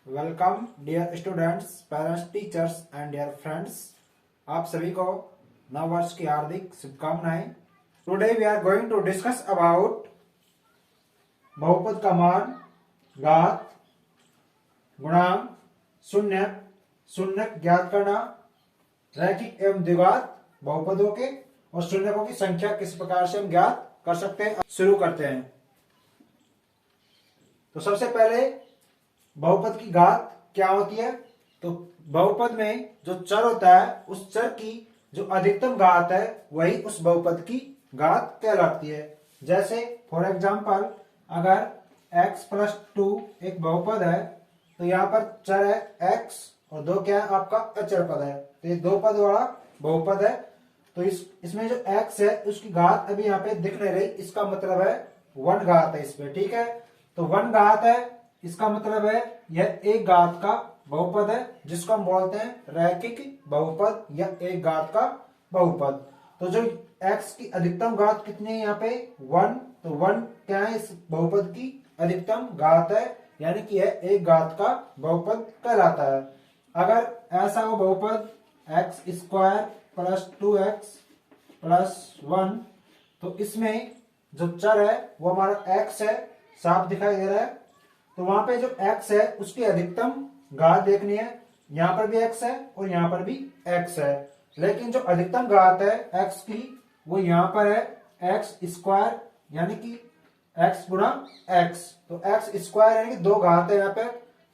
Welcome dear students, parents, teachers and dear friends. आप सभी को नव वर्ष की हार्दिक शुभकामनाएं। Today we are going to discuss about बहुपद का मान, घात, गुणांक, शून्यक, शून्यक ज्ञात करना, रैखिक एवं द्विघात बहुपदों के और शून्यकों की संख्या किस प्रकार से हम ज्ञात कर सकते हैं। शुरू करते हैं। तो सबसे पहले बहुपद की घात क्या होती है। तो बहुपद में जो चर होता है उस चर की जो अधिकतम घात है वही उस बहुपद की घात कहलाती है। जैसे फॉर एग्जांपल अगर x प्लस 2 एक बहुपद है तो यहाँ पर चर है x और दो क्या है आपका अचर पद है, तो ये दो पद वाला बहुपद है। तो इसमें जो x है उसकी घात अभी यहाँ पे दिख नहीं रही, इसका मतलब है 1 घात है इसमें। ठीक है, तो 1 घात है, इसका मतलब है यह एक घात का बहुपद है जिसको हम बोलते हैं रैखिक बहुपद या एक घात का बहुपद। तो जो x की अधिकतम घात कितनी है यहाँ पे 1, तो 1 क्या है इस बहुपद की अधिकतम घात है, यानी कि यह एक घात का बहुपद कहलाता है। अगर ऐसा हो बहुपद x square plus 2x plus 1, तो इसमें जो चर है वो हमारा x है, साफ दिखाई दे रहा है। तो वहां पे जो x है उसकी अधिकतम घात देखनी है। यहां पर भी x है और यहां पर भी x है, लेकिन जो अधिकतम घात है x की वो यहां पर है x स्क्वायर, यानी कि x गुणा x। तो x स्क्वायर यानी कि 2 घात है यहाँ पे,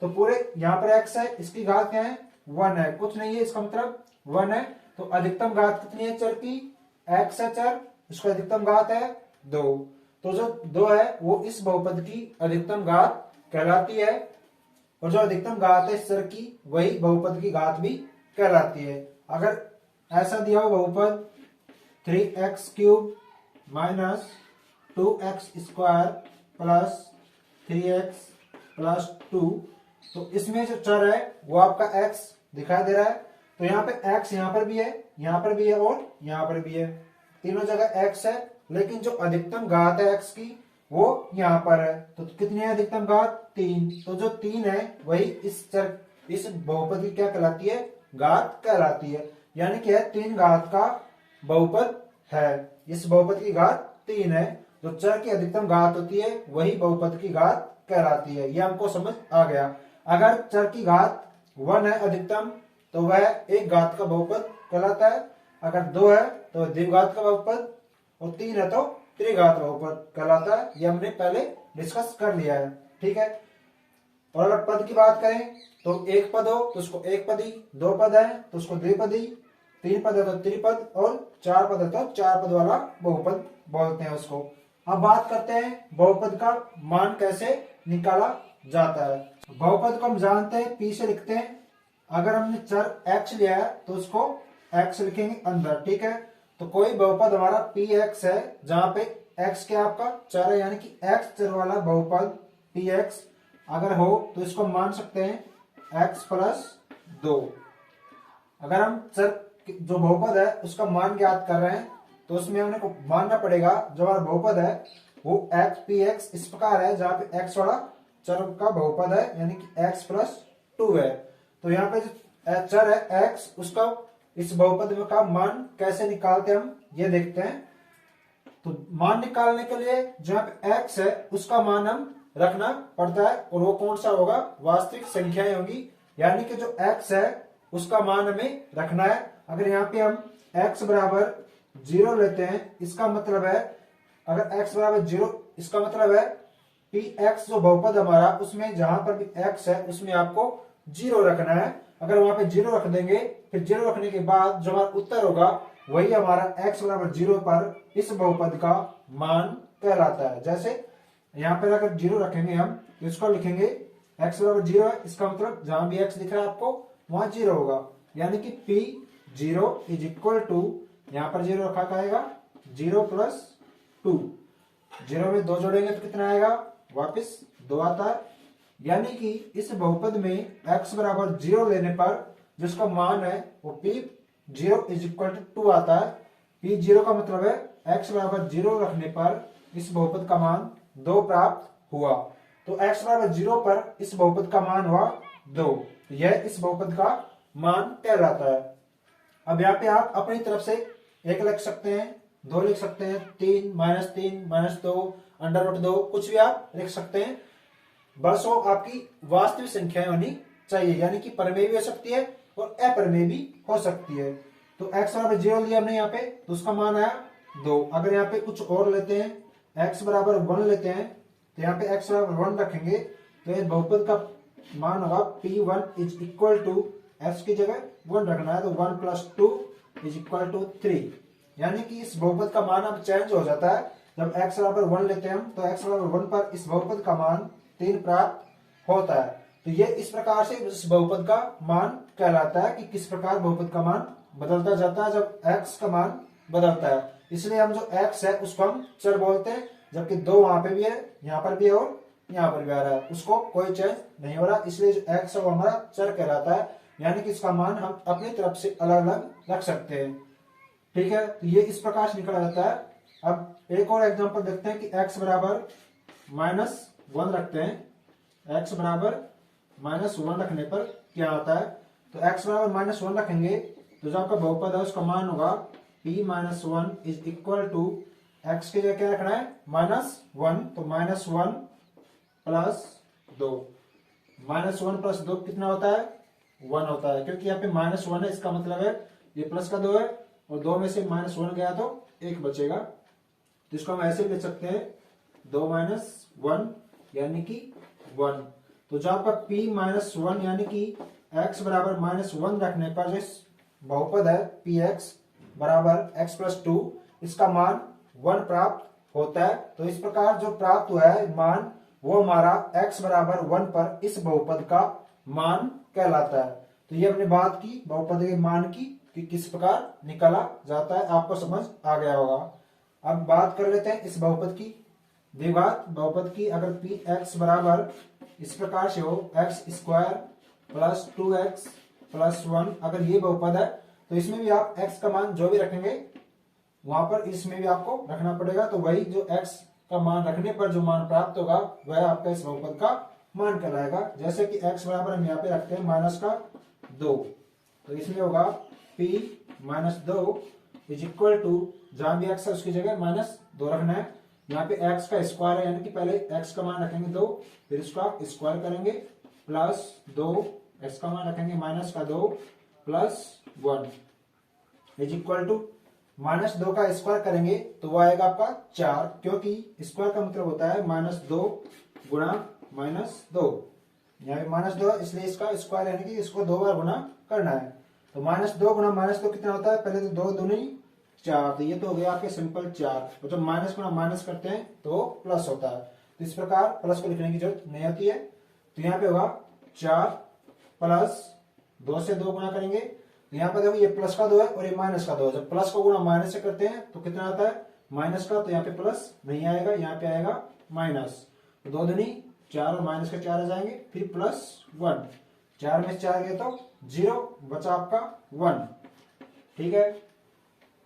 तो पूरे यहाँ पर x है, इसकी घात क्या है 1 है, कुछ नहीं है, इसका मतलब 1 है। तो अधिकतम घात कितनी है चर की, x है चर, इसका अधिकतम घात है 2। तो जो 2 है वो इस बहुपद की अधिकतम घात कहलाती है, और जो अधिकतम घात है इस चर की वही बहुपद की घात भी कहलाती है। अगर ऐसा दिया हो बहुपद 3x cube minus 2x square plus 3x plus 2, तो इसमें जो चर है वो आपका x दिखाई दे रहा है। तो यहाँ पे x यहाँ पर भी है, यहाँ पर भी है और यहाँ पर भी है, तीनों जगह x है, लेकिन जो अधिकतम घात है x की वो यहाँ पर है। तो कितनी है अधिकतम घात 3, तो जो 3 है वही इस बहुपद की क्या कहलाती है, घात कहलाती है, यानी कि 3 घात का बहुपद है। इस बहुपद की घात 3 है, जो चर की अधिकतम घात होती है वही बहुपद की घात कहलाती है। ये हमको समझ आ गया। अगर चर की घात 1 है अधिकतम तो वह एक घात का बहुपद कहलाता है, अगर 2 है तो द्विघात का बहुपद, और 3 है तो त्रिघात बहुपद कहलाता है। ये हमने पहले डिस्कस कर लिया है। ठीक है, और अगर पद की बात करें तो एक पद हो तो उसको एक पदी, 2 पद है तो उसको द्विपदी, 3 पद है तो त्रिपद, और 4 पद है तो 4 पद वाला बहुपद बोलते हैं उसको। अब बात करते हैं बहुपद का मान कैसे निकाला जाता है। बहुपद को हम जानते हैं p से लिखते हैं। अगर हमने चर x लिया है तो उसको x लिखेंगे अंदर। ठीक है, तो कोई बहुपद हमारा px है जहां पे x क्या आपका चर है, यानी कि x चर वाला बहुपद px अगर हो तो इसको मान सकते हैं x प्लस 2। अगर हम चर जो बहुपद है उसका मान ज्ञात कर रहे हैं तो उसमें हमने को मानना पड़ेगा जो हमारा बहुपद है वो px इस प्रकार है जहां पे x वाला चर का बहुपद है, यानी कि x प्लस 2 है। तो यहाँ पे जो चर है x, उसका इस बहुपद का मान कैसे निकालते हैं हम ये देखते हैं। तो मान निकालने के लिए जहां पे x है उसका मान हम रखना पड़ता है, और वो कौन सा होगा, वास्तविक संख्याएं होगी, यानी कि जो x है उसका मान हमें रखना है। अगर यहाँ पे हम x बराबर 0 लेते हैं, इसका मतलब है अगर x बराबर 0, इसका मतलब है px जो बहुपद हमारा उसमें जहां पर भी x है उसमें आपको 0 रखना है। अगर वहां पे 0 रख देंगे, फिर 0 रखने के बाद जो हमारा उत्तर होगा वही हमारा x बराबर 0 पर इस बहुपद का मान कहलाता है। जैसे यहाँ पर अगर 0 रखेंगे हम तो इसको लिखेंगे x बराबर 0 है, इसका मतलब जहां भी x दिख रहा है आपको वहां 0 होगा, यानी कि p0 इज इक्वल टू, यहाँ पर 0 रखा जाएगा 0 प्लस 2, 0 में 2 जोड़ेंगे तो कितना आएगा, वापिस 2 आता है। यानी कि इस बहुपद में x बराबर 0 लेने पर जिसका मान है वो p0 इज इक्वल टू 2 आता है। p0 का मतलब है x बराबर 0 रखने पर इस बहुपद का मान 2 प्राप्त हुआ। तो x बराबर 0 पर इस बहुपद का मान हुआ 2। तो यह इस बहुपद का मान कहलाता है। अब यहाँ पे आप अपनी तरफ से 1 लिख सकते हैं, 2 लिख सकते हैं, 3, -2, √2, कुछ भी आप लिख सकते हैं। बरसों आपकी वास्तविक संख्याएं होनी चाहिए, यानी कि परिमेय भी हो सकती है और अपरिमेय भी हो सकती है। तो x बराबर 0 लिया हमने यहाँ पे, तो उसका मान आया 2। अगर यहाँ पे कुछ और लेते हैं, x बराबर 1 लेते हैं, तो यहाँ पे x बराबर 1 रखेंगे, तो इस बहुपद का मान होगा P1 is equal to, x की जगह 1 रखना है, तो 1 + 2 इज इक्वल टू 3। यानी कि इस बहुपद का मान अब चेंज हो जाता है। जब x बराबर 1 लेते हैं हम, तो x बराबर 1 पर इस बहुपद का मान 3 प्राप्त होता है। तो ये इस प्रकार से इस बहुपद का मान कहलाता है कि किस प्रकार बहुपद का मान बदलता जाता है जब x का मान बदलता है। इसलिए हम जो x है उसको हम चर बोलते हैं, जबकि 2 वहां पे भी है, यहाँ पर भी है और यहाँ पर भी आ रहा है, उसको कोई चेंज नहीं हो रहा, इसलिए जो x है वो हमारा चर कहलाता है। यानी कि इसका मान हम अपनी तरफ से अलग अलग रख सकते हैं। ठीक है, तो ये इस प्रकार से निकला जाता है। अब एक और एग्जांपल देखते हैं कि x बराबर -1 रखते हैं। x बराबर -1 रखने पर क्या आता है, तो x बराबर -1 रखेंगे, तो जो आपका बहुपद है उसका मान होगा P-1 is equal to, x की जगह क्या रखना है -1, तो -1 + 2, -1 + 2 कितना होता है 1 होता है, क्योंकि यहाँ पे -1 है, इसका मतलब है ये प्लस का 2 है और 2 में से -1 गया तो 1 बचेगा, तो इसको हम ऐसे भी लिख सकते हैं 2 - 1 यानी कि 1। तो जो आपका P-1 यानी कि x बराबर -1 रखने पर जो बहुपद है Px बराबर x + 2, इसका मान 1 प्राप्त होता है। तो इस प्रकार जो प्राप्त हुआ है मान, वो हमारा x बराबर 1 पर इस बहुपद का मान कहलाता है। तो ये हमने बात की बहुपद के मान की कि किस प्रकार निकाला जाता है, आपको समझ आ गया होगा। अब बात कर लेते हैं इस बहुपद की, द्विघात बहुपद की। अगर Px बराबर इस प्रकार से हो, x² + 2x + 1, अगर ये बहुपद है तो इसमें भी आप x का मान जो भी रखेंगे वहां पर इसमें भी आपको रखना पड़ेगा। तो वही जो x का मान रखने पर जो मान प्राप्त होगा वह आपका इस बहुपद का मान कहलाएगा। जैसे कि x बराबर हम यहाँ पे रखते हैं -2, तो इसमें होगा P-2 इज इक्वल टू, जहां भी x है उसकी जगह -2 रखना है। यहाँ पे x का स्क्वायर है, यानी कि पहले x का मान रखेंगे 2, फिर इसका स्क्वायर करेंगे, +2, x का मान रखेंगे -2 + 1 इज इक्वल टू, -2 का स्क्वायर करेंगे तो वो आएगा आपका 4, क्योंकि स्क्वायर का मतलब होता है -2 गुणा -2। यहाँ पे -2 है इसलिए इसका स्क्वायर यानी कि इसको 2 बार गुणा करना है। तो -2 गुणा -2 कितना होता है, पहले तो 2 दूनी 4, तो ये तो हो गया आपके सिंपल 4, और जब माइनस गुणा माइनस करते हैं तो प्लस होता है। तो इस प्रकार प्लस को लिखने की जरूरत नहीं होती है। तो यहाँ पे होगा 4 + 2 से 2 गुणा करेंगे, तो यहाँ पे देखो ये प्लस का 2 है और ये माइनस का 2 है। जब प्लस को गुणा माइनस से करते हैं तो कितना आता है माइनस का, तो यहाँ पे प्लस नहीं आएगा, यहाँ पे आएगा माइनस। तो 2 दूनी 4 और माइनस के 4 आ जाएंगे, फिर +1, 4 में से 4 गए तो 0 बचा आपका 1। ठीक है,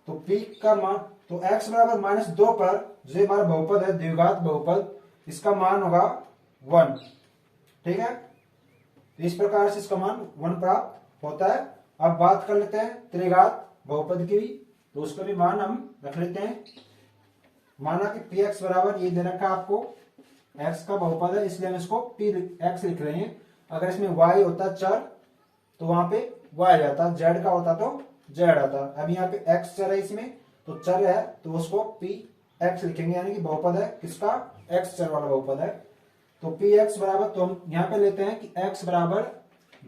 तो P का मान, तो x बराबर -2 पर जो हमारा बहुपद है द्विघात बहुपद, इसका मान होगा 1। ठीक है, तो इस प्रकार से इसका मान 1 प्राप्त होता है। अब बात कर लेते हैं त्रिघात बहुपद की भी, तो उसका भी मान हम रख लेते हैं। माना कि Px बराबर ये दे रखा है आपको, x का बहुपद है इसलिए हम इसको Px लिख रहे हैं। अगर इसमें y होता चर तो वहां पे y जाता, z का होता तो z आता। अब यहाँ पे x चर है, इसमें तो चर है तो उसको Px लिखेंगे, यानी कि बहुपद है किसका, x चर वाला बहुपद है। तो Px बराबर, तो हम यहाँ पे लेते हैं कि x बराबर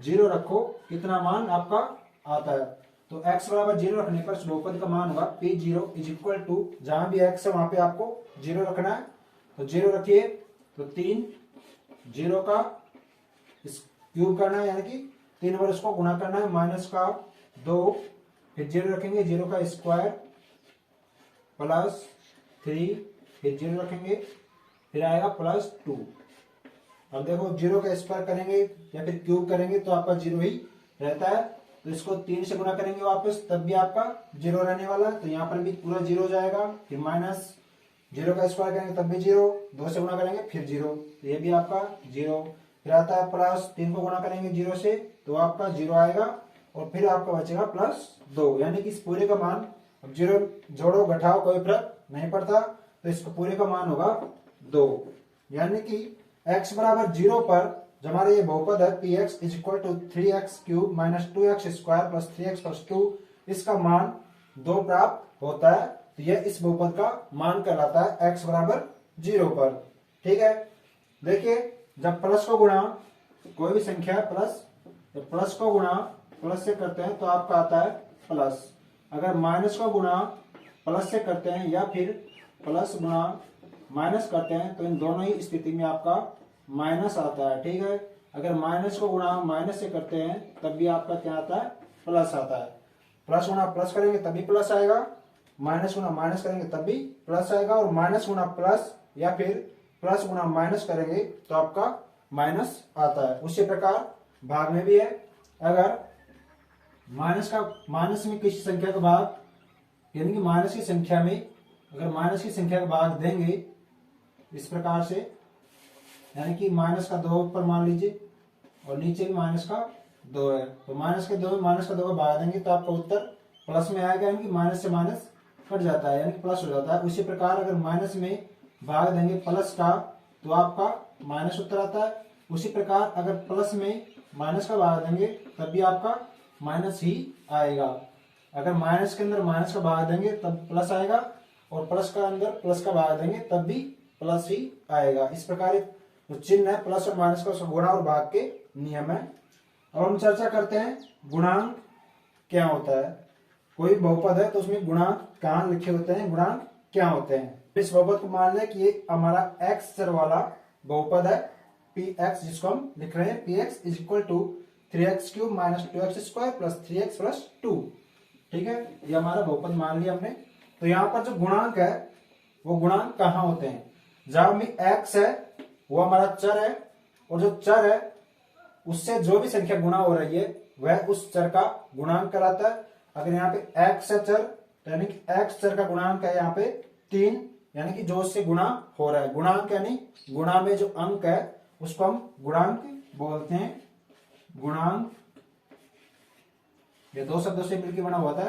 0 रखो, कितना मान आपका आता है। तो x बराबर 0 रखने पर इस बहुपद का मान होगा P0 इज इक्वल टू, जहां भी x है वहां पे आपको 0 रखना है, तो 0 रखिए, तो 3 0 का क्यूब करना है, यानी कि 3 बार उसको गुणा करना है, -2, फिर 0 रखेंगे, 0 का स्क्वायर +3, फिर 0 रखेंगे, फिर आएगा +2। अब देखो 0 का स्क्वायर करेंगे या फिर क्यूब करेंगे तो आपका 0 ही रहता है, तो इसको 3 से गुणा करेंगे वापस तब भी आपका 0 रहने वाला है, तो यहाँ पर भी पूरा 0 जाएगा। फिर -0 का स्क्वायर करेंगे तब भी 0, 2 से गुणा करेंगे फिर 0, तो ये भी आपका 0। फिर आता है प्लस 3 को गुणा करेंगे 0 से तो आपका 0 आएगा, और फिर आपका बचेगा +2, यानी कि इस पूरे का मान, अब 0 जोड़ो घटाओ कोई फर्क नहीं पड़ता, तो इसको पूरे का मान होगा 2, यानी कि x बराबर 0 पर जो हमारा ये बहुपद है px is equal to 3x³ minus 2x² plus 3x plus 2, इसका मान 2 प्राप्त होता है। तो यह इस बहुपद का मान कहलाता है x बराबर 0 पर। ठीक है, देखिए जब प्लस को गुणा कोई भी संख्या प्लस, जब प्लस को गुणा प्लस से करते हैं तो आपका आता है प्लस, अगर माइनस को गुणा प्लस से करते हैं या फिर प्लस गुणा माइनस करते हैं तो इन दोनों ही स्थिति में आपका माइनस आता है। ठीक है, अगर माइनस को गुणा माइनस से करते हैं तब भी आपका क्या आता है, प्लस आता है। प्लस गुणा प्लस करेंगे तभी प्लस आएगा, माइनस गुणा माइनस करेंगे तब भी प्लस आएगा, और माइनस गुणा प्लस या फिर प्लस गुणा माइनस करेंगे तो आपका माइनस आता है। उसी प्रकार भाग में भी है, अगर माइनस में किसी संख्या का भाग, यानी कि माइनस की संख्या में अगर माइनस की संख्या का भाग देंगे इस प्रकार से, यानी कि माइनस का 2 ऊपर मान लीजिए और नीचे भी माइनस का 2 है, तो माइनस के 2 में माइनस का 2 का भाग देंगे तो आपका उत्तर प्लस में आएगा, यानी कि माइनस से माइनस कट जाता है, यानी कि प्लस हो जाता है। उसी प्रकार अगर माइनस में भाग देंगे प्लस का तो आपका माइनस उत्तर आता है। उसी प्रकार अगर प्लस में माइनस का भाग देंगे तब भी आपका माइनस ही आएगा। अगर माइनस के अंदर माइनस का भाग देंगे तब प्लस आएगा, और प्लस का अंदर प्लस का भाग देंगे तब भी प्लस ही आएगा। इस प्रकार जो चिन्ह है प्लस और माइनस का, उसका गुणा और भाग के नियम है। अब हम चर्चा करते हैं गुणांक क्या होता है। कोई बहुपद है तो उसमें गुणांक कहाँ लिखे होते हैं, गुणांक क्या होते हैं। इस बहुपद को मान लें कि ये हमारा x चर वाला बहुपद है px, जिसको हम लिख रहे हैं px is equal to 3x³ minus 2x² plus 3x plus 2। ठीक है, ये हमारा बहुपद मान लिया हमने। तो यहाँ पर जो गुणांक है वो गुणांक कहाँ होते हैं, जहां में x है वो हमारा चर है, और जो चर है उससे जो भी संख्या गुणा हो रही है वह उस चर का गुणांक कहलाता है। अगर यहाँ पे x है चर, तो यानी कि x चर का गुणांक है यहाँ पे 3, यानी कि जो उससे गुणा हो रहा है। गुणांक यानी गुणा में जो अंक है उसको हम गुणांक बोलते हैं। गुणांक ये 2 शब्दों से मिलकर बना हुआ था,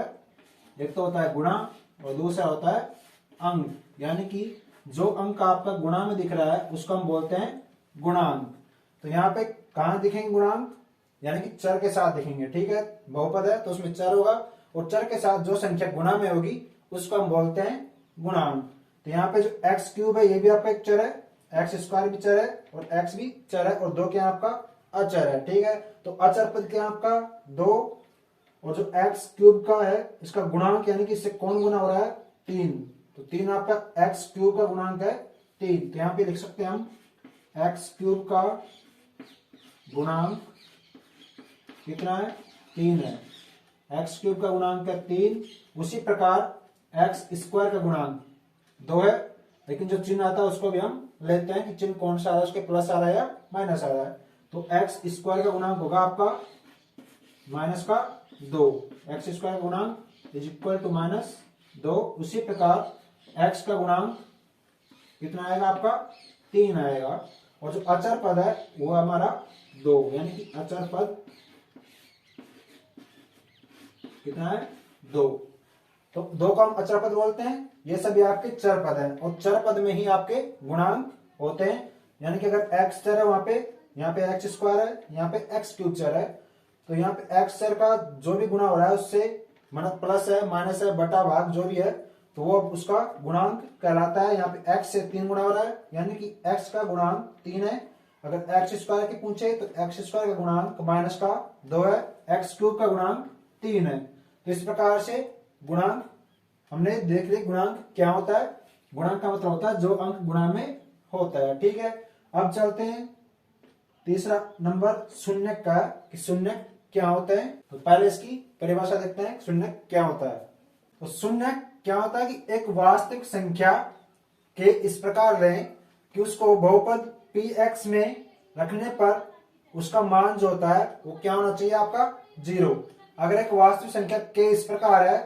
एक तो होता है गुणा और दूसरा होता है अंक, यानी कि जो अंक आपका गुणा में दिख रहा है उसको हम बोलते हैं गुणांक। तो यहाँ पे कहाँ दिखेंगे गुणांक, यानी कि चर के साथ दिखेंगे। ठीक है, बहुपद है तो उसमें चर होगा, और चर के साथ जो संख्या गुणा में होगी उसको हम बोलते हैं गुणांक। तो यहाँ पे जो x³ है ये भी आपका एक चर है, x² भी चर है और x भी चर है, और 2 क्या आपका अचर है। ठीक है, तो अचर पद क्या आपका 2, और जो x³ का है इसका गुणांक, यानी कि इससे कौन गुना हो रहा है 3, तो 3 आपका x³ का गुणांक है 3। तो यहाँ पे लिख सकते हैं हम x³ का गुणांक कितना है, 3 है। x³ का गुणांक है 3। उसी प्रकार x² का गुणांक 2 है, लेकिन जो चिन्ह आता है उसको भी हम लेते हैं कि चिन्ह कौन सा आ रहा है, उसके प्लस आ रहा है या माइनस आ रहा है। तो x² का गुणांक होगा आपका माइनस का 2, x² का गुणांक इज इक्वल टू -2। उसी प्रकार x का गुणांक कितना आएगा आपका 3 आएगा, और जो अचर पद है वो हमारा 2, यानी कि अचर पद कितना है 2। तो 2 को हम अचर पद बोलते हैं। ये सभी आपके चर पद हैं, और चर पद में ही आपके गुणांक होते हैं। यानी कि अगर x चर है वहां पे, यहाँ पे x² है, यहाँ पे x³ चर है, तो यहाँ पे x चर का जो भी गुणा हो रहा है उससे मतलब प्लस है माइनस है बटा भाग जो भी है तो वो उसका गुणांक कहलाता है। यहाँ पे x से 3 गुणा हो रहा है, यानी कि x का गुणांक 3 है। अगर x² की पूछे तो x² का गुणांक माइनस का 2 है, x³ का गुणांक 3 है। तो इस प्रकार से गुणांक हमने देख लिया गुणांक क्या होता है। गुणांक का मतलब होता है जो अंक गुणा में होता है। ठीक है, अब चलते हैं तीसरा नंबर शून्य का, कि शून्य क्या होता है। तो पहले इसकी परिभाषा देखते हैं शून्य क्या होता है। तो शून्य क्या होता है कि एक वास्तविक संख्या के इस प्रकार लें कि उसको बहुपद px में रखने पर उसका मान जो होता है वो क्या होना चाहिए आपका 0। अगर एक वास्तविक संख्या के इस प्रकार है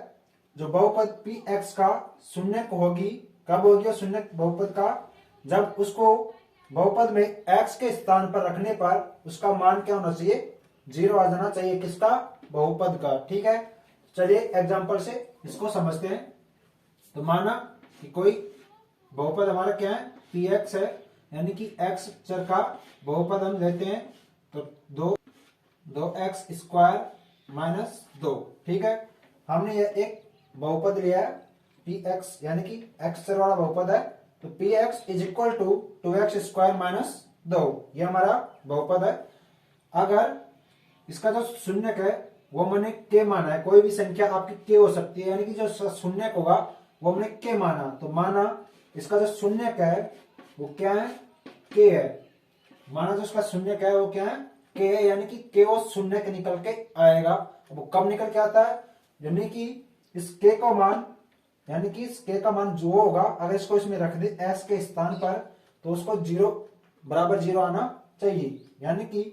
जो बहुपद px का शून्य होगी, कब होगी वो शून्य बहुपद का, जब उसको बहुपद में x के स्थान पर रखने पर उसका मान क्या होना चाहिए, 0 आ जाना चाहिए, किसका, बहुपद का। ठीक है, चलिए एग्जांपल से इसको समझते हैं। तो माना कि कोई बहुपद हमारा क्या है, px है, यानी कि x चर का बहुपद हम लेते हैं तो 2x² माइनस 2। ठीक है, हमने ये एक बहुपद लिया है px, यानी कि x चर वाला बहुपद है, तो px is equal to 2x² minus 2, ये हमारा बहुपद है। अगर इसका जो शून्यक है वो मैंने k माना है, कोई भी संख्या आपकी k हो सकती है, यानी कि जो शून्यक होगा वो हमने k माना, तो माना इसका जो शून्यक है वो क्या है, k है। माना जो इसका शून्यक है वो क्या है, k है, यानी कि k वो शून्यक निकल के आएगा। वो कब निकल के आता है, यानी कि इस k का मान, यानी कि इस k का मान जो होगा, अगर इसको इसमें रख दे s के स्थान पर, तो उसको 0 बराबर 0 आना चाहिए। यानी कि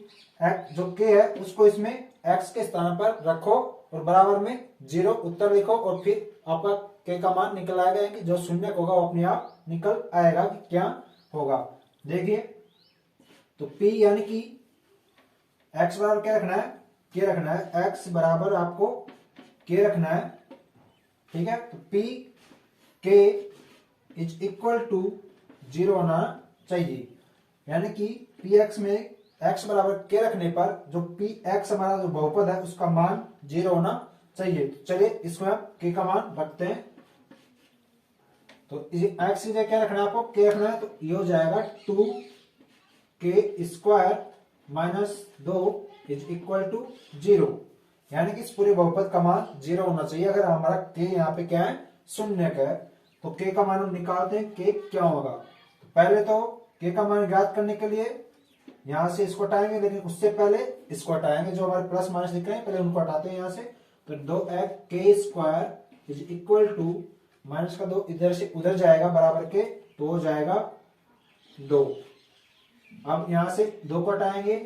जो k है उसको इसमें x के स्थान पर रखो और बराबर में 0 उत्तर लिखो, और फिर आपका k का मान निकल आएगा, कि जो शून्यक होगा वो अपने आप निकल आएगा कि क्या होगा। देखिए, तो p यानी कि x बराबर क्या रखना है, k रखना है, x बराबर आपको k रखना है। ठीक है, तो p k is equal to 0 होना चाहिए, यानी कि px में x बराबर k रखने पर जो px हमारा जो बहुपद है उसका मान 0 होना चाहिए। तो चलिए इसमें आप k का मान रखते हैं, तो x की जगह क्या रखना है, आपको k रखना है, तो ये हो जाएगा 2k² minus 2 is equal to 0, यानी कि इस पूरे बहुपद का मान 0 होना चाहिए। अगर हमारा k यहाँ पे क्या है, शून्यक है, तो k का मान हम निकालते हैं, k क्या होगा। तो पहले तो k का मान ज्ञात करने के लिए यहां से इसको हटाएंगे, लेकिन उससे पहले इसको हटाएंगे, जो हमारे प्लस माइनस लिख रहे हैं पहले उनको हटाते हैं यहां से। तो 2k² is equal to, minus का 2 इधर से उधर जाएगा बराबर के, तो हो जाएगा 2। अब यहां से 2 को हटाएंगे,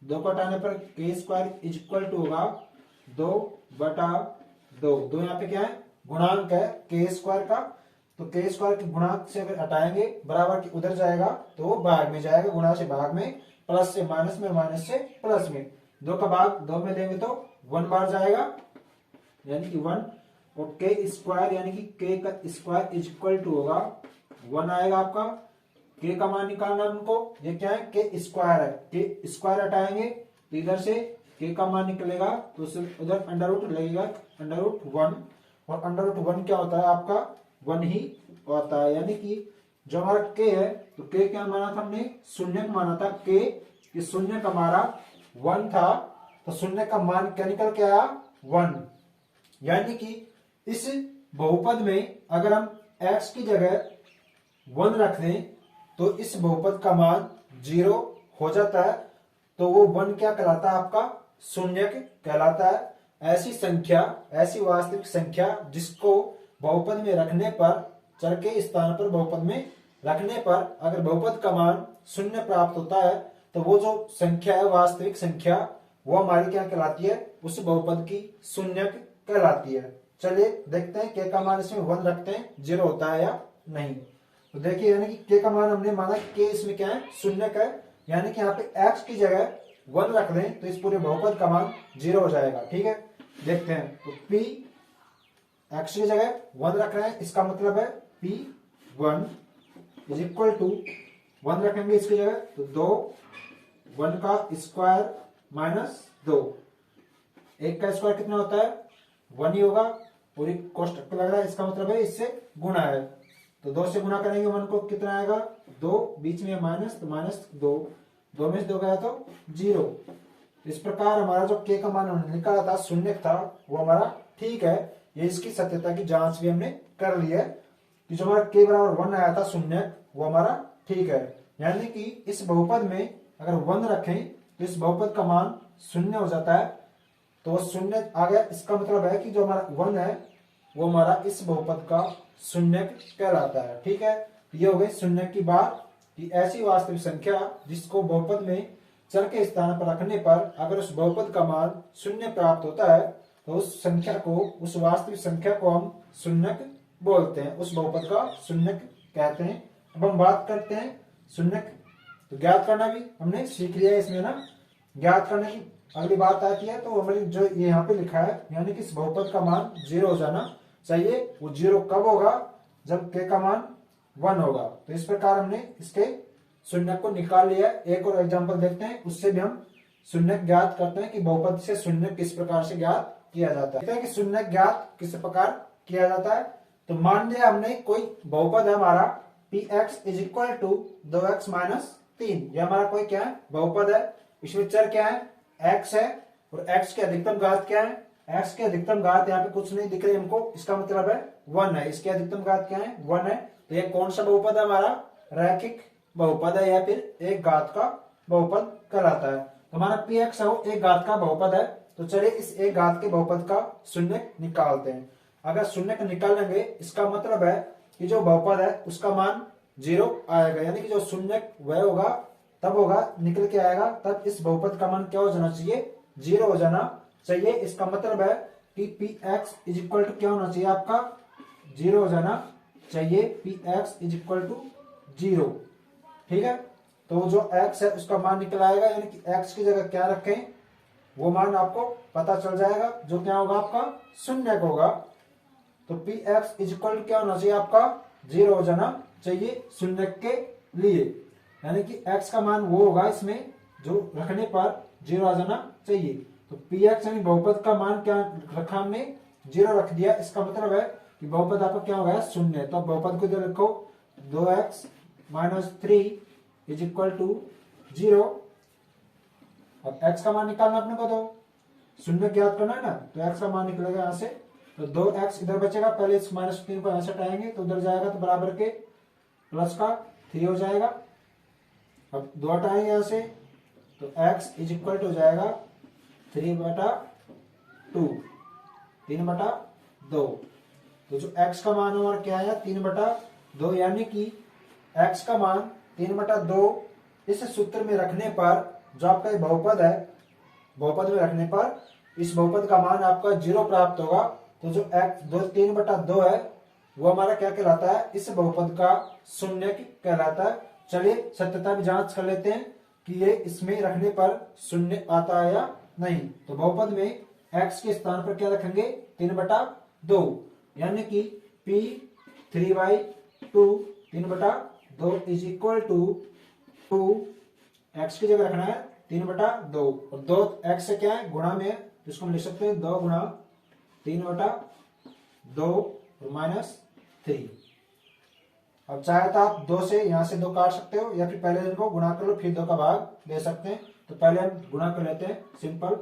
2 को हटाने पर k² इज इक्वल टू होगा 2/2। 2 यहाँ पे क्या है, गुणांक है k² का, तो k² के गुणांक से अगर हटाएंगे बराबर के उधर जाएगा तो वो भाग में जाएगा, गुणा से भाग में, प्लस से माइनस में, माइनस से प्लस में। 2 का भाग 2 में देंगे तो 1 बार जाएगा, यानी कि 1, और k² यानी कि k का स्क्वायर इज इक्वल टू होगा 1 आएगा आपका। k का मान निकालना हमको, ये क्या है, k² है, k² हटाएंगे तो इधर से k का मान निकलेगा, तो उधर अंडर रूट लगेगा, √1, और √1 क्या होता है आपका, 1 ही होता है। यानी कि जो हमारा k है, तो k क्या माना था हमने, शून्य माना था, k कि शून्य हमारा 1 था, तो शून्य का मान क्या निकल के आया, 1। यानी कि इस बहुपद में अगर हम x की जगह 1 रख दें तो इस बहुपद का मान 0 हो जाता है, तो वो 1 क्या कहलाता है, आपका शून्यक कहलाता है। ऐसी संख्या, ऐसी वास्तविक संख्या जिसको बहुपद में रखने पर, चर के स्थान पर बहुपद में रखने पर अगर बहुपद का मान 0 प्राप्त होता है, तो वो जो संख्या है, वास्तविक संख्या, वो हमारी क्या कहलाती है, उस बहुपद की शून्यक कहलाती है। चलिए देखते हैं k का मान इसमें 1 रखते हैं 0 होता है या नहीं। तो देखिए, यानी कि k का मान हमने माना k इसमें क्या है, शून्यक है, यानी कि यहाँ पे x की जगह 1 रख दें तो इस पूरे बहुपद का मान 0 हो जाएगा। ठीक है, देखते हैं, तो p x की जगह 1 रख रहे हैं, इसका मतलब है p1 इज इक्वल टू 1 रखेंगे इसकी जगह, तो 2, 1 का स्क्वायर माइनस 2, 1 का स्क्वायर कितना होता है, 1 ही होगा, और एक कोष्टक लग रहा है, इसका मतलब है इससे गुणा है, तो 2 से गुणा करेंगे 1 को, कितना आएगा, 2, बीच में माइनस, तो -2, 2 में से 2 गया तो 0। इस प्रकार हमारा जो k का मान हमने निकाला था, शून्य था, वो हमारा ठीक है। ये इसकी सत्यता की जांच भी हमने कर ली है कि जो हमारा k बराबर 1 आया था शून्य, वो हमारा ठीक है। यानी कि इस बहुपद में अगर 1 रखें तो इस बहुपद का मान 0 हो जाता है, तो 0 आ गया, इसका मतलब है कि जो हमारा 1 है वो हमारा इस बहुपद का शून्यक कहलाता है। ठीक है, ये हो गई शून्यक की बात, कि ऐसी वास्तविक संख्या जिसको बहुपद में चर के स्थान पर रखने पर अगर उस बहुपद का मान 0 प्राप्त होता है, तो उस संख्या को, उस वास्तविक संख्या को हम शून्यक बोलते हैं, उस बहुपद का शून्यक कहते हैं। अब हम बात करते हैं शून्य तो ज्ञात करना भी हमने सीख लिया है इसमें ना। ज्ञात करने की अगली बात आती है, तो हमारी जो ये यहाँ पे लिखा है, यानी कि इस बहुपद का मान 0 हो जाना चाहिए। वो 0 कब होगा? जब k का मान 1 होगा। तो इस प्रकार हमने इसके शून्य को निकाल लिया। एक और एग्जांपल देखते हैं, उससे भी हम शून्य ज्ञात करते हैं कि बहुपद से शून्य किस प्रकार से ज्ञात किया जाता है। कहते हैं कि शून्य ज्ञात किस प्रकार किया जाता है। तो मान लिया हमने कोई बहुपद है हमारा px is equal to 2x minus 3। यह हमारा कोई क्या है? बहुपद है। इसमें चर क्या है? x है। और x की अधिकतम घात क्या है? x की अधिकतम घात यहाँ पे कुछ नहीं दिख रही हमको, इसका मतलब है 1 है। इसकी अधिकतम घात क्या है? 1 है। तो यह कौन सा बहुपद है? हमारा रैखिक बहुपद है या फिर एक घात का बहुपद कहलाता है। तो हमारा px है वो एक घात का बहुपद है। तो चलिए इस एक घात के बहुपद का शून्य निकालते हैं। अगर शून्य को निकालेंगे, इसका मतलब है कि जो बहुपद है उसका मान 0 आएगा, यानी कि जो शून्य वह होगा तब होगा निकल के आएगा, तब इस बहुपद का मान क्या हो जाना चाहिए? 0 हो जाना चाहिए। इसका मतलब है कि px इज इक्वल टू क्या होना चाहिए? आपका 0 हो जाना चाहिए। px is equal to 0। ठीक है, तो जो x है उसका मान निकल आएगा, यानी कि x की जगह क्या रखें वो मान आपको पता चल जाएगा, जो क्या होगा? आपका शून्य होगा। तो px इज इक्वल टू क्या होना चाहिए? आपका 0 हो जाना चाहिए शून्य के लिए, यानी कि x का मान वो होगा इसमें जो रखने पर 0 आ जाना चाहिए। तो px यानी बहुपद का मान क्या रखा हमने? 0 रख दिया। इसका मतलब है कि बहुपद आपका क्या हो गया? शून्य। तो बहुपद को इधर रखो 2x minus 3 is equal to 0। अब x का मान निकालना अपने को, तो शून्य ज्ञात करना है ना, तो x का मान निकलेगा यहाँ से। तो 2x इधर बचेगा, पहले इस माइनस 3 को यहाँ से हटाएंगे तो उधर जाएगा, तो बराबर के प्लस का 3 हो जाएगा। अब 2 हटाएंगे यहाँ से, तो x इज इक्वल टू हो जाएगा 3/2, 3/2। तो जो x का मान हमारा क्या है? 3/2, यानी कि x का मान 3/2 इस सूत्र में रखने पर जो आपका ये बहुपद है, बहुपद में रखने पर इस बहुपद का मान आपका 0 प्राप्त होगा। तो जो x 3/2 है वो हमारा क्या कहलाता है? इस बहुपद का शून्य कहलाता है। चलिए सत्यता की जांच कर लेते हैं कि ये इसमें रखने पर शून्य आता है या नहीं। तो बहुपद में x के स्थान पर क्या रखेंगे? 3/2, यानी कि p 3/2 3/2 is equal to 2। x की जगह रखना है 3/2 और 2 x से क्या है? गुणा में है, तो इसको हम लिख सकते हैं 2 गुणा 3/2 और माइनस 3। अब चाहे तो आप 2 से यहां से 2 काट सकते हो, या फिर पहले इनको गुणा कर लो फिर 2 का भाग ले सकते हैं। तो पहले हम गुणा कर लेते हैं, सिंपल।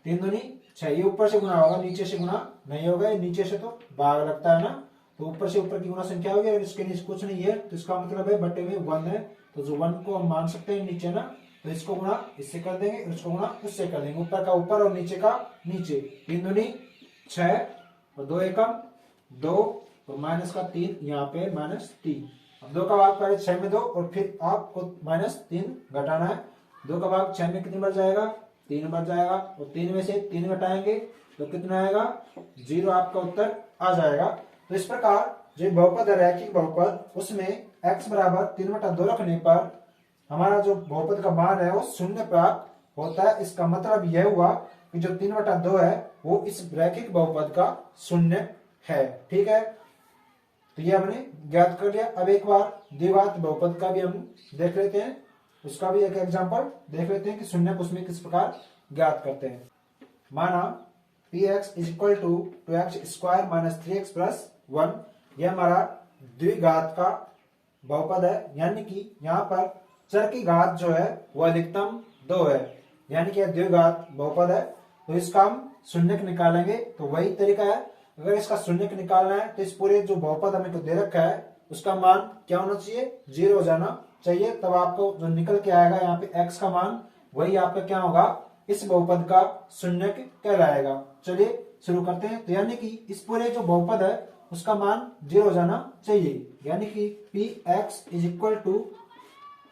3 दूनी 6, ये ऊपर से गुणा होगा, नीचे से गुणा नहीं होगा। नीचे से तो भाग लगता है ना, तो ऊपर से ऊपर की गुणा संख्या होगी, और इसके नीचे कुछ नहीं है, तो इसका मतलब है बटे में 1 है। तो जो 1 को हम मान सकते हैं नीचे ना, तो इसको गुणा इससे कर देंगे और इसको गुणा उससे कर देंगे, ऊपर का ऊपर और नीचे का नीचे। 3 दूनी 6 और 2 एकम 2 और माइनस का 3, यहाँ पे -3। अब 2 का भाग पहले 6 में दो और फिर आपको -3 घटाना है। 2 का भाग 6 में कितनी बार जाएगा? 3 बार जाएगा, और 3 में से 3 घटाएंगे तो कितना आएगा? 0 आपका उत्तर आ जाएगा। तो इस प्रकार जो बहुपद है रैखिक बहुपद, उसमें x बराबर 3/2 रखने पर हमारा जो बहुपद का मान है वो शून्य प्राप्त होता है। इसका मतलब यह हुआ कि जो 3/2 है वो इस रैखिक बहुपद का शून्य है। ठीक है, तो ये हमने ज्ञात कर लिया। अब एक बार द्विघात बहुपद का भी हम देख लेते हैं, उसका भी एक एग्जांपल देख लेते हैं कि शून्य उसमें किस प्रकार ज्ञात करते हैं। माना px is equal to 2x² minus 3x plus 1, यह हमारा द्विघात का बहुपद है, यानी कि यहाँ पर चर की घात जो है वो अधिकतम 2 है, यानी कि यह द्विघात बहुपद है। तो इसका हम शून्य निकालेंगे, तो वही तरीका है। अगर इसका शून्य निकालना है तो इस पूरे जो बहुपद हमें को दे रखा है उसका मान क्या होना चाहिए? 0 हो जाना चाहिए। तब आपको जो निकल के आएगा यहाँ पे x का मान, वही आपका क्या होगा? इस बहुपद का शून्य कहलाएगा। चलिए शुरू करते हैं। तो यानी कि इस पूरे जो बहुपद है उसका मान 0 हो जाना चाहिए, यानी कि px इज इक्वल टू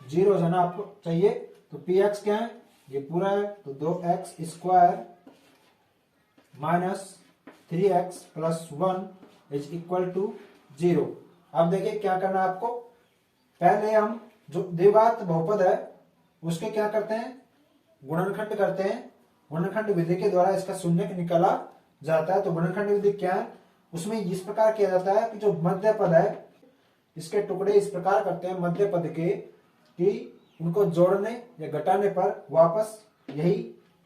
0 हो जाना आपको चाहिए। तो px क्या है? ये पूरा है, तो 2x² minus 3x plus 1 is equal to 0। अब देखिए क्या करना है आपको। पहले हम जो द्विघात बहुपद है उसके क्या करते हैं, गुणनखंड करते हैं। गुणनखंड विधि के द्वारा इसका शून्य निकाला जाता है। तो गुणनखंड विधि क्या है, उसमें इस प्रकार किया जाता है कि जो मध्य पद है इसके टुकड़े इस प्रकार करते हैं मध्य पद के कि उनको जोड़ने या घटाने पर वापस यही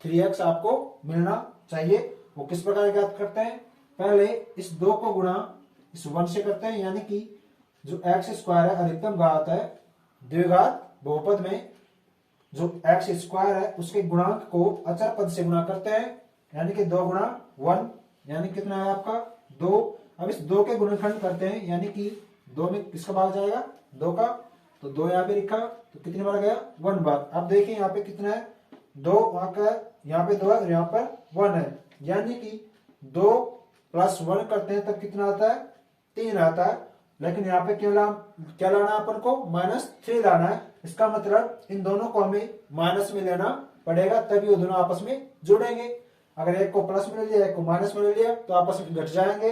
3x आपको मिलना चाहिए। वो किस प्रकार ज्ञात करते हैं, पहले इस 2 को गुणा इस 1 से करते हैं, यानी कि जो x स्क्वायर है अधिकतम घात है द्विघात बहुपद में, जो x स्क्वायर है उसके गुणांक को अचर पद से गुणा करते हैं, यानी कि 2 गुणा 1 यानी कितना है आपका 2। अब इस 2 के गुणनखंड करते हैं, यानी कि 2 में किसका भाग जाएगा 2 का, तो 2 यहाँ पे लिखा तो कितनी बार गया 1 बार। अब देखिए यहाँ पे कितना है 2 वहां का, यहाँ पे 2 है और यहाँ पर 1 है, यानी कि 2 + 1 करते हैं तब कितना आता है 3 आता है। लेकिन यहाँ पे क्या लाना है अपन को -3 लाना है। इसका मतलब इन दोनों को हमें माइनस में लेना पड़ेगा, तभी वो दोनों आपस में जुड़ेंगे। अगर एक को प्लस में ले लिया एक को माइनस में ले लिया तो आपस में घट जाएंगे,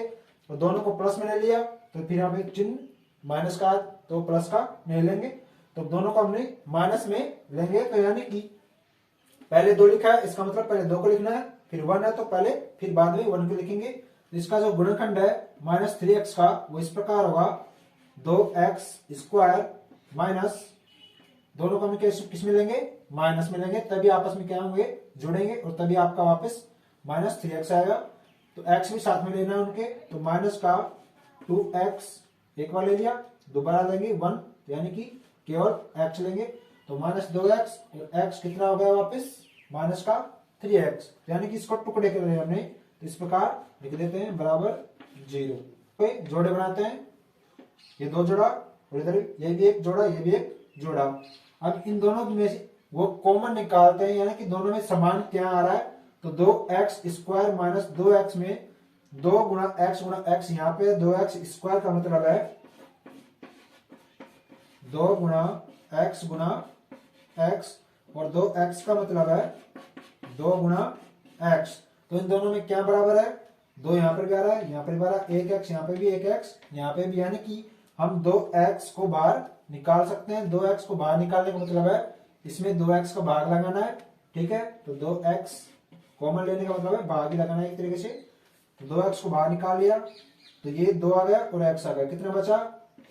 और दोनों को प्लस में ले लिया तो फिर यहाँ पे चिन्ह माइनस का तो प्लस का नहीं लेंगे, तो दोनों को हमने माइनस में लेंगे। तो यानी कि पहले 2 लिखा है, इसका मतलब पहले 2 को लिखना है, फिर 1 है तो पहले फिर बाद में 1 को लिखेंगे। इसका जो गुणनखंड है -3x का वो इस प्रकार होगा 2x² माइनस, दोनों को हम किस में लेंगे माइनस में लेंगे, तभी आपस में क्या होंगे जुड़ेंगे, और तभी आपका वापस -3x आएगा। तो x भी साथ में लेना है उनके, तो माइनस का 2x एक बार ले लिया, दोबारा लेंगे 1 यानी कि केवल x लेंगे, तो -2x और x कितना हो गया वापस -3x, यानी कि इसको टुकड़े कर रहे हैं हमने, तो इस प्रकार लिख देते हैं बराबर 0। जोड़े बनाते हैं, ये 2 जोड़ा और इधर ये भी एक जोड़ा ये भी एक जोड़ा। अब इन दोनों में से वो कॉमन निकालते हैं, यानी कि दोनों में समान क्या आ रहा है, तो 2x² - 2x में 2 गुणा x, यहाँ पे 2x² का मतलब है 2 गुणा x और 2x का मतलब है 2 गुणा x। तो इन दोनों में क्या बराबर है 2 यहाँ पर भी आ रहा है, यहाँ पर भी आ रहा है 1x, यहाँ पे भी 1x, यहाँ पे भी, यानी कि हम 2x को बाहर निकाल सकते हैं। 2x को बाहर निकालने का मतलब है इसमें 2x का भाग लगाना है, ठीक है। तो 2x कॉमन लेने का मतलब है भाग ही लगाना है एक तरीके से। तो 2x को बाहर निकाल लिया तो ये 2 आ गया और x आ गया, कितना बचा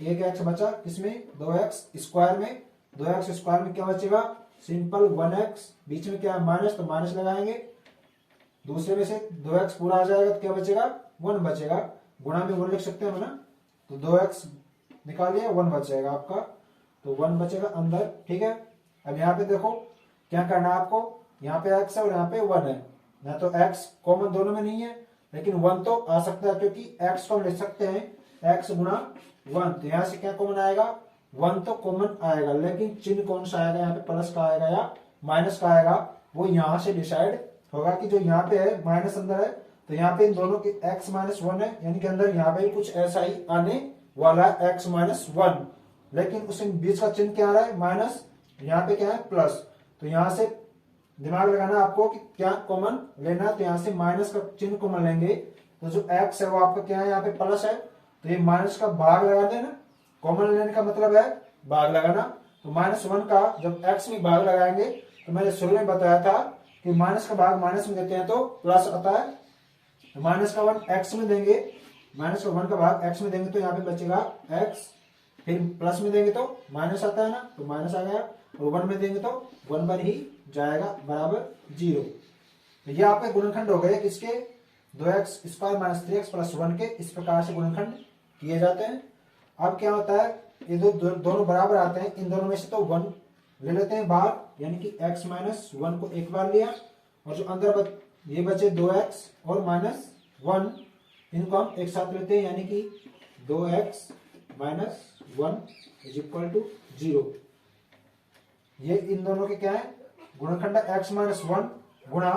1x बचा, किसमें 2x² में। 2x² में क्या बचेगा सिंपल 1x, बीच में क्या है माइनस, तो माइनस लगाएंगे, दूसरे में से 2x पूरा आ जाएगा तो क्या बचेगा 1 बचेगा, गुणा में 1 लिख सकते हैं ना, तो 2x निकाल लिया 1 बच जाएगा आपका, तो 1 बचेगा अंदर, ठीक है। अब यहाँ पे देखो क्या करना है आपको, यहाँ पे x है और यहाँ पे 1 है ना, तो x कॉमन दोनों में नहीं है, लेकिन 1 तो आ सकता है क्योंकि x को हम लिख सकते हैं x गुणा 1, तो यहाँ से क्या कॉमन आएगा 1 तो कॉमन आएगा, लेकिन चिन्ह कौन सा आएगा, यहाँ पे प्लस का आएगा या माइनस का आएगा, वो यहाँ से डिसाइड होगा कि जो यहाँ पे है माइनस अंदर है, तो यहाँ पे इन दोनों के x - 1 है, यानी कि अंदर यहाँ पे कुछ ऐसा ही आने वाला है x - 1, लेकिन उसमें बीच का चिन्ह क्या आ रहा है माइनस, यहाँ पे क्या है प्लस। तो यहाँ से दिमाग लगाना आपको कि क्या कॉमन लेना, तो यहाँ से माइनस का चिन्ह कॉमन लेंगे, तो जो x है वो आपका क्या है यहाँ पे प्लस है, तो ये माइनस का भाग लगा देना, कॉमन लेने का मतलब है भाग लगाना। तो -1 का जब x में भाग लगाएंगे, तो मैंने शुरू में बताया था कि माइनस का भाग माइनस में देते हैं तो प्लस आता है, तो -1 x में देंगे, -1 का भाग x में देंगे तो यहाँ पे बचेगा x, फिर प्लस में देंगे तो माइनस आता है ना, तो माइनस आ गया, और 1 में देंगे तो 1 पर ही जाएगा बराबर 0। तो ये आपके गुणनखंड हो गए किसके 2x² - 3x + 1 के, इस प्रकार से गुणनखंड किए जाते हैं। अब क्या होता है ये दोनों बराबर आते हैं, इन दोनों में से तो 1 ले लेते हैं बाहर, यानी कि x - 1 को एक बार लिया, और जो अंदर ये बचे 2x और -1, इनको हम एक साथ लेते हैं, यानी कि 2x - 1 = 0। ये इन दोनों के क्या है गुणनखंड x - 1 गुणा,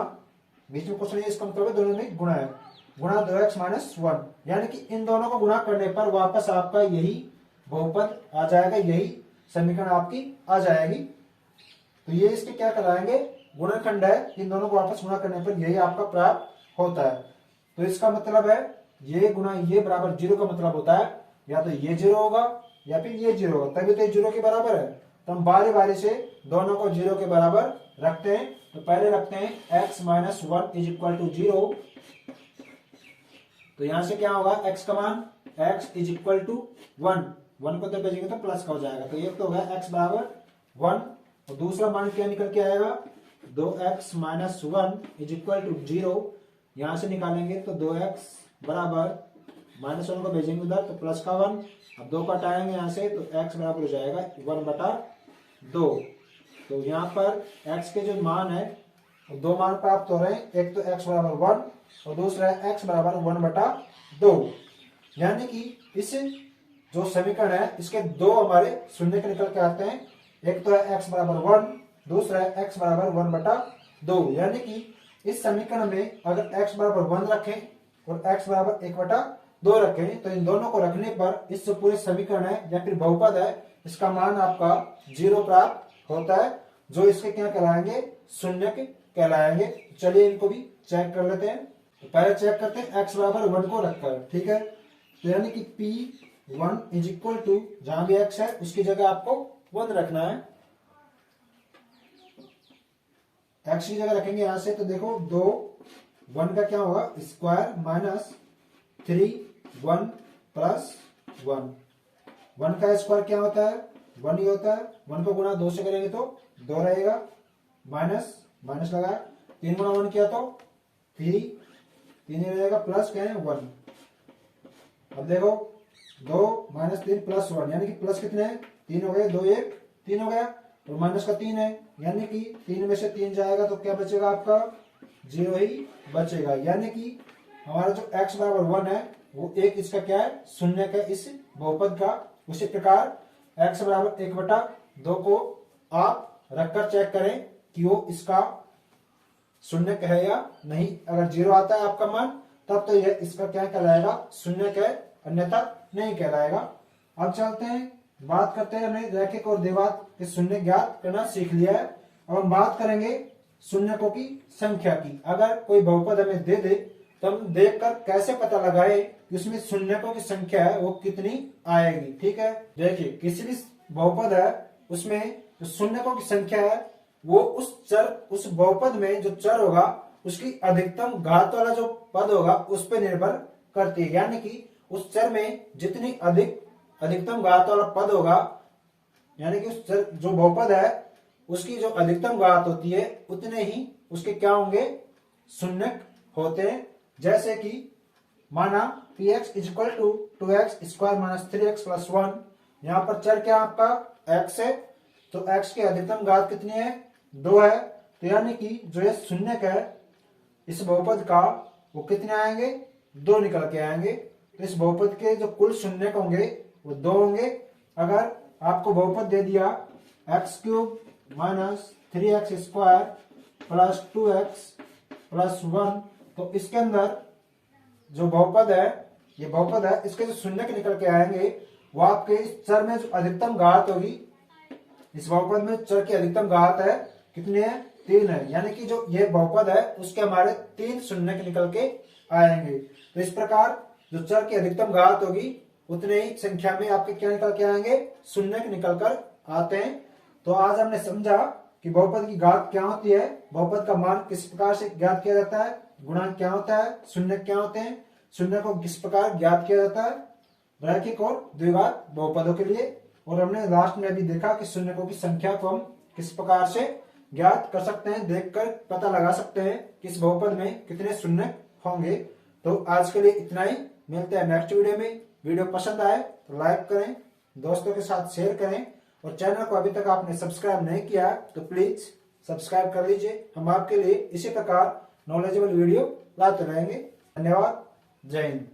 बीच में कुछ नहीं, इसका मतलब दोनों में गुणा है, गुणा 2x - 1, यानी कि इन दोनों को गुणा करने पर वापस आपका यही बहुपद आ जाएगा, यही समीकरण आपकी आ जाएगी। तो ये इसके क्या कराएंगे गुणनखंड है, इन दोनों को वापस गुणा करने पर यही आपका प्राप्त होता है। तो इसका मतलब है ये गुणा ये बराबर 0 का मतलब होता है या तो ये 0 होगा या फिर ये 0 होगा, तभी तो ये 0 के बराबर है। तो हम बारी बारी से दोनों को 0 के बराबर रखते हैं। तो पहले रखते हैं x minus 1 is equal to 0। तो यहां से क्या होगा, x का मान x इज इक्वल टू 1 को तो भेजेंगे तो प्लस का हो जाएगा। तो एक तो होगा x बराबर 1 और दूसरा मान क्या निकल के आएगा, 2x minus 1 is equal to 0। यहां से निकालेंगे तो 2x बराबर माइनस 1 को भेजेंगे उधर तो प्लस का 1। अब 2 को हटाएंगे यहाँ से तो x बराबर हो जाएगा 1/2। तो यहाँ पर x के जो मान है वो दो मान प्राप्त हो रहे हैं, एक तो x बराबर 1 और दूसरा है x बराबर 1/2। यानी कि इस जो समीकरण है इसके दो हमारे शून्य के निकल के आते हैं, एक तो है x बराबर 1, दूसरा है x बराबर 1/2। यानी कि इस समीकरण में अगर x बराबर 1 रखें और x बराबर 1/2 रखें तो इन दोनों को रखने पर इस जो पूरे समीकरण है या फिर बहुपद है इसका मान आपका 0 प्राप्त होता है, जो इसके क्या कहलाएंगे, शून्य के कहलाएंगे। चलिए इनको भी चेक कर लेते हैं। तो पहले चेक करते हैं x बराबर 1 को रखकर, ठीक है। तो यानी कि P1 इज इक्वल टू जहां भी x है उसकी जगह आपको 1 रखना है। x की जगह रखेंगे यहां से तो देखो 2 1 का क्या होगा स्क्वायर माइनस 3 1 प्लस 1। 1 का स्क्वायर क्या होता है, 1 ही होता है। 1 को गुणा 2 से करेंगे तो 2 रहेगा, माइनस माइनस लगाया, 3 गुणा 1 किया तो 3 ही रहेगा, प्लस क्या है 1। अब देखो 2 माइनस 3 प्लस 1 यानी कि प्लस कितने हैं, 3 हो गए, 2 1 3 हो गया और माइनस का 3 है यानी कि 3 में से 3 जाएगा तो क्या बचेगा आपका 0 ही बचेगा। यानी कि हमारा जो x बराबर 1 है वो एक इसका क्या है शून्य का इस बहुपद का। उसी प्रकार x बराबर 1/2 को आप रखकर चेक करें कि वो इसका शून्य है या नहीं। अगर 0 आता है आपका मान तब तो यह इसका क्या कहलाएगा, शून्य है, अन्यथा नहीं कहलाएगा। अब चलते हैं बात करते हैं, हमने रैखिक और द्विघात के शून्य ज्ञात करना सीख लिया है। अब हम बात करेंगे शून्यकों की संख्या की। अगर कोई बहुपद हमें दे दे तो हम देखकर कैसे पता लगाए कि उसमें शून्यकों की संख्या है वो कितनी आएगी, ठीक है। देखिए किसी भी बहुपद है उसमें जो शून्यकों की संख्या है वो उस बहुपद में जो चर होगा उसकी अधिकतम घात वाला जो पद होगा उस पर निर्भर करती है। यानी कि उस चर में जितनी अधिकतम घात वाला पद होगा, यानी कि उस चर जो बहुपद है उसकी जो अधिकतम घात होती है उतने ही उसके क्या होंगे, शून्यक होते हैं। जैसे कि माना px is equal to 2x square minus 3x plus 1। यहाँ पर चर क्या आपका x है तो x की अधिकतम घात कितनी है, 2 है। तो यानी कि जो ये शून्यक है इस बहुपद का वो कितने आएंगे, 2 निकल के आएंगे। तो इस बहुपद के जो कुल शून्यक होंगे वो 2 होंगे। अगर आपको बहुपद दे दिया x³ minus 3x square plus 2x plus 1 तो इसके अंदर जो बहुपद है ये बहुपद है इसके जो शून्यक निकल के आएंगे वो आपके इस चर में जो अधिकतम घात होगी, इस बहुपद में चर की अधिकतम घात है कितने है, 3 है। यानी कि जो ये बहुपद है उसके हमारे 3 शून्यक निकल के आएंगे। तो इस प्रकार जो चर की अधिकतम घात होगी उतने ही संख्या में आपके क्या निकल के आएंगे, शून्यक निकल कर आते हैं। तो आज हमने समझा कि बहुपद की घात क्या होती है, बहुपद का मान किस प्रकार से ज्ञात किया जाता है, गुणांक क्या होता है, शून्य क्या होते हैं, शून्य को किस प्रकार ज्ञात किया जाता है रैखिक और द्विघात बहुपदों के लिए। और हमने लास्ट में भी देखा कि शून्यकों की संख्या को हम किस प्रकार से ज्ञात कर सकते हैं, देखकर पता लगा सकते हैं कि इस बहुपद में कितने शून्य होंगे। तो आज के लिए इतना ही, मिलते हैं नेक्स्ट वीडियो में। वीडियो पसंद आए तो लाइक करें, दोस्तों के साथ शेयर करें और चैनल को अभी तक आपने सब्सक्राइब नहीं किया तो प्लीज सब्सक्राइब कर लीजिए। हम आपके लिए इसी प्रकार नॉलेजेबल वीडियो लाते रहेंगे। धन्यवाद, जय हिंद।